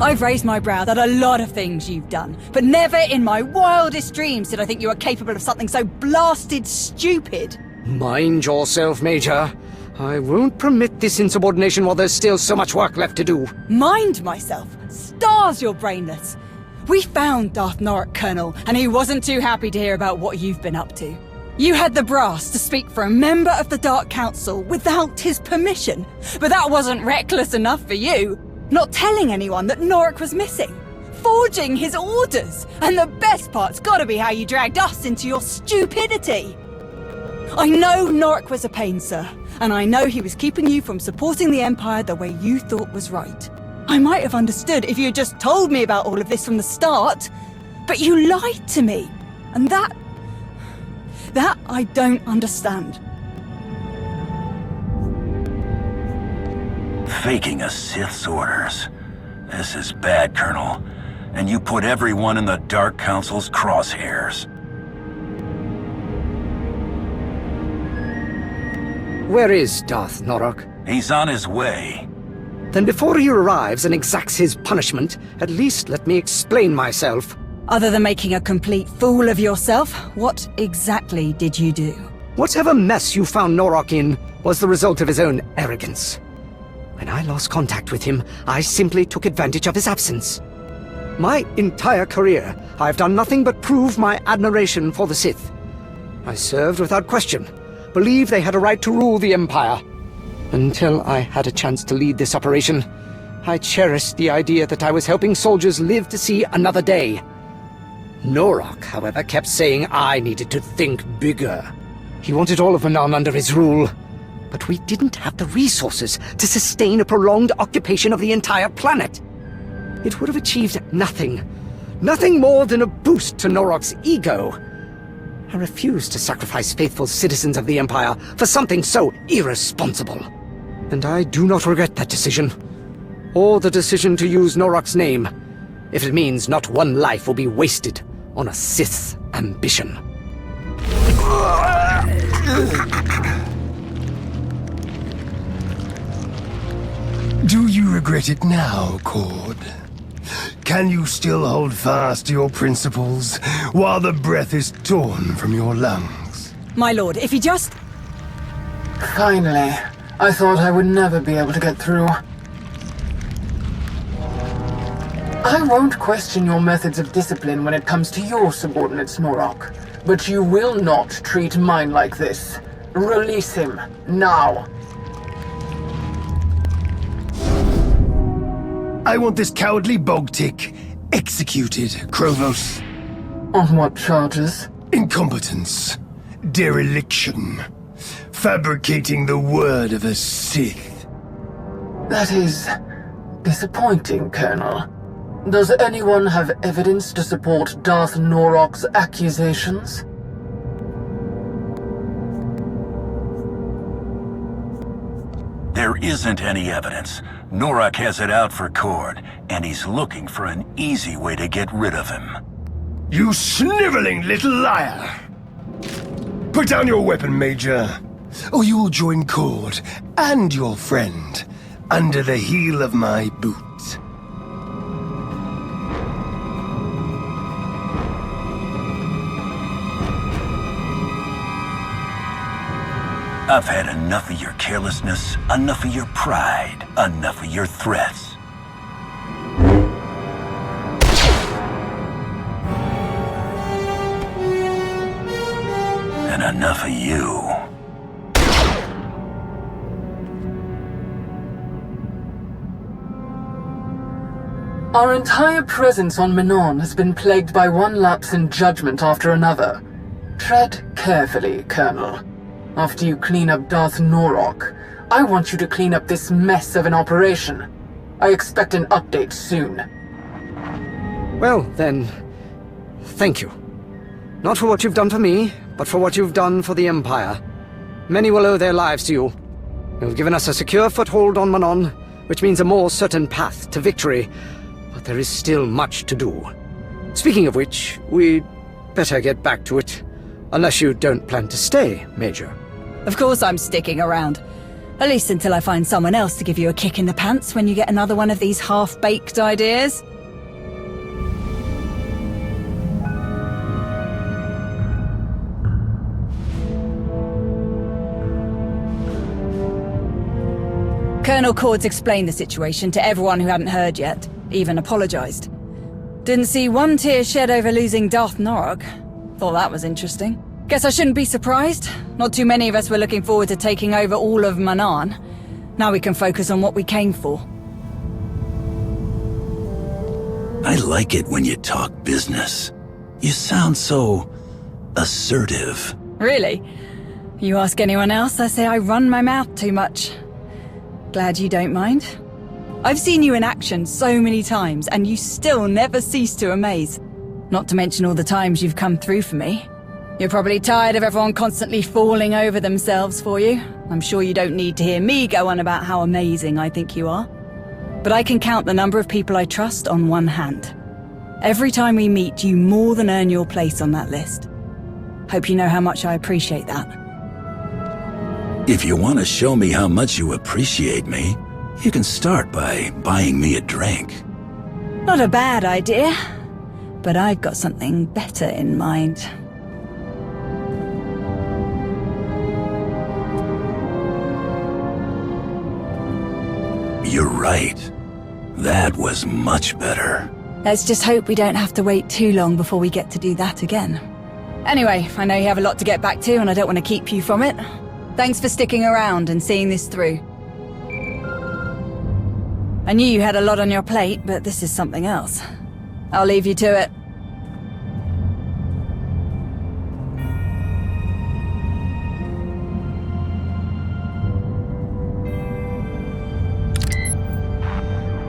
I've raised my brow at a lot of things you've done, but never in my wildest dreams did I think you were capable of something so blasted stupid. Mind yourself, Major. I won't permit this insubordination while there's still so much work left to do. Mind myself? Stars, you're brainless. We found Darth Norok, Colonel, and he wasn't too happy to hear about what you've been up to. You had the brass to speak for a member of the Dark Council without his permission, but that wasn't reckless enough for you. Not telling anyone that Norok was missing. Forging his orders. And the best part's gotta be how you dragged us into your stupidity. I know Norok was a pain, sir, and I know he was keeping you from supporting the Empire the way you thought was right. I might have understood if you had just told me about all of this from the start, but you lied to me, and that I don't understand. Faking a Sith's orders. This is bad, Colonel. And you put everyone in the Dark Council's crosshairs. Where is Darth Norok? He's on his way. Then before he arrives and exacts his punishment, at least let me explain myself. Other than making a complete fool of yourself, what exactly did you do? Whatever mess you found Norok in was the result of his own arrogance. When I lost contact with him, I simply took advantage of his absence. My entire career, I've done nothing but prove my admiration for the Sith. I served without question, believed they had a right to rule the Empire. Until I had a chance to lead this operation, I cherished the idea that I was helping soldiers live to see another day. Norok, however, kept saying I needed to think bigger. He wanted all of Manon under his rule, but we didn't have the resources to sustain a prolonged occupation of the entire planet. It would have achieved nothing. Nothing more than a boost to Norok's ego. I refused to sacrifice faithful citizens of the Empire for something so irresponsible. And I do not regret that decision. Or the decision to use Norok's name, if it means not one life will be wasted on a Sith's ambition. Do you regret it now, Cord? Can you still hold fast to your principles while the breath is torn from your lungs? My lord, if you just... Finally. I thought I would never be able to get through. I won't question your methods of discipline when it comes to your subordinates, Norok. But you will not treat mine like this. Release him, now. I want this cowardly bog-tick executed, Krovos. On what charges? Incompetence. Dereliction. Fabricating the word of a Sith. That is disappointing, Colonel. Does anyone have evidence to support Darth Norok's accusations? There isn't any evidence. Norok has it out for Cord, and he's looking for an easy way to get rid of him. You sniveling little liar! Put down your weapon, Major, or you will join Cord and your friend under the heel of my boot. I've had enough of your carelessness, enough of your pride, enough of your threats. And enough of you. Our entire presence on Manon has been plagued by one lapse in judgment after another. Tread carefully, Colonel. After you clean up Darth Norok, I want you to clean up this mess of an operation. I expect an update soon. Well, then, thank you. Not for what you've done for me, but for what you've done for the Empire. Many will owe their lives to you. You've given us a secure foothold on Manon, which means a more certain path to victory, but there is still much to do. Speaking of which, we'd better get back to it. Unless you don't plan to stay, Major. Of course I'm sticking around. At least until I find someone else to give you a kick in the pants when you get another one of these half-baked ideas. Colonel Cord's explained the situation to everyone who hadn't heard yet, even apologized. Didn't see one tear shed over losing Darth Norok. Thought that was interesting. Guess I shouldn't be surprised. Not too many of us were looking forward to taking over all of Manaan. Now we can focus on what we came for. I like it when you talk business. You sound so assertive. Really? You ask anyone else, I say I run my mouth too much. Glad you don't mind. I've seen you in action so many times, and you still never cease to amaze. Not to mention all the times you've come through for me. You're probably tired of everyone constantly falling over themselves for you. I'm sure you don't need to hear me go on about how amazing I think you are. But I can count the number of people I trust on one hand. Every time we meet, you more than earn your place on that list. Hope you know how much I appreciate that. If you want to show me how much you appreciate me, you can start by buying me a drink. Not a bad idea, but I've got something better in mind. You're right. That was much better. Let's just hope we don't have to wait too long before we get to do that again. Anyway, I know you have a lot to get back to, and I don't want to keep you from it. Thanks for sticking around and seeing this through. I knew you had a lot on your plate, but this is something else. I'll leave you to it.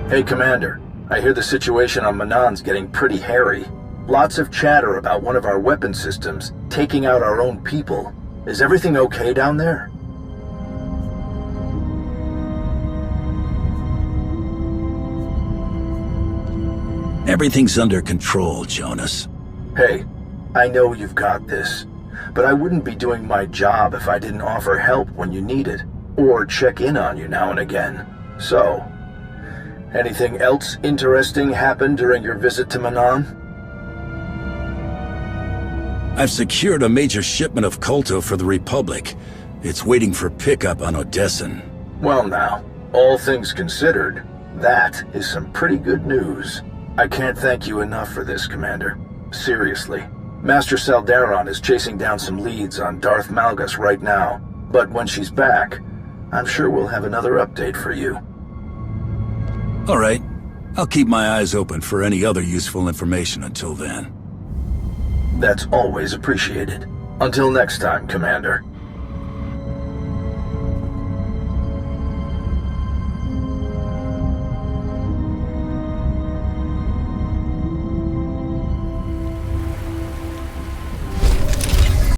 Hey, Commander. I hear the situation on Manaan's getting pretty hairy. Lots of chatter about one of our weapon systems taking out our own people. Is everything okay down there? Everything's under control, Jonas. Hey, I know you've got this, but I wouldn't be doing my job if I didn't offer help when you need it, or check in on you now and again. So, anything else interesting happen during your visit to Manaan? I've secured a major shipment of Kolto for the Republic. It's waiting for pickup on Odessan. Well now, all things considered, that is some pretty good news. I can't thank you enough for this, Commander. Seriously. Master Saldaron is chasing down some leads on Darth Malgus right now, but when she's back, I'm sure we'll have another update for you. All right. I'll keep my eyes open for any other useful information until then. That's always appreciated. Until next time, Commander.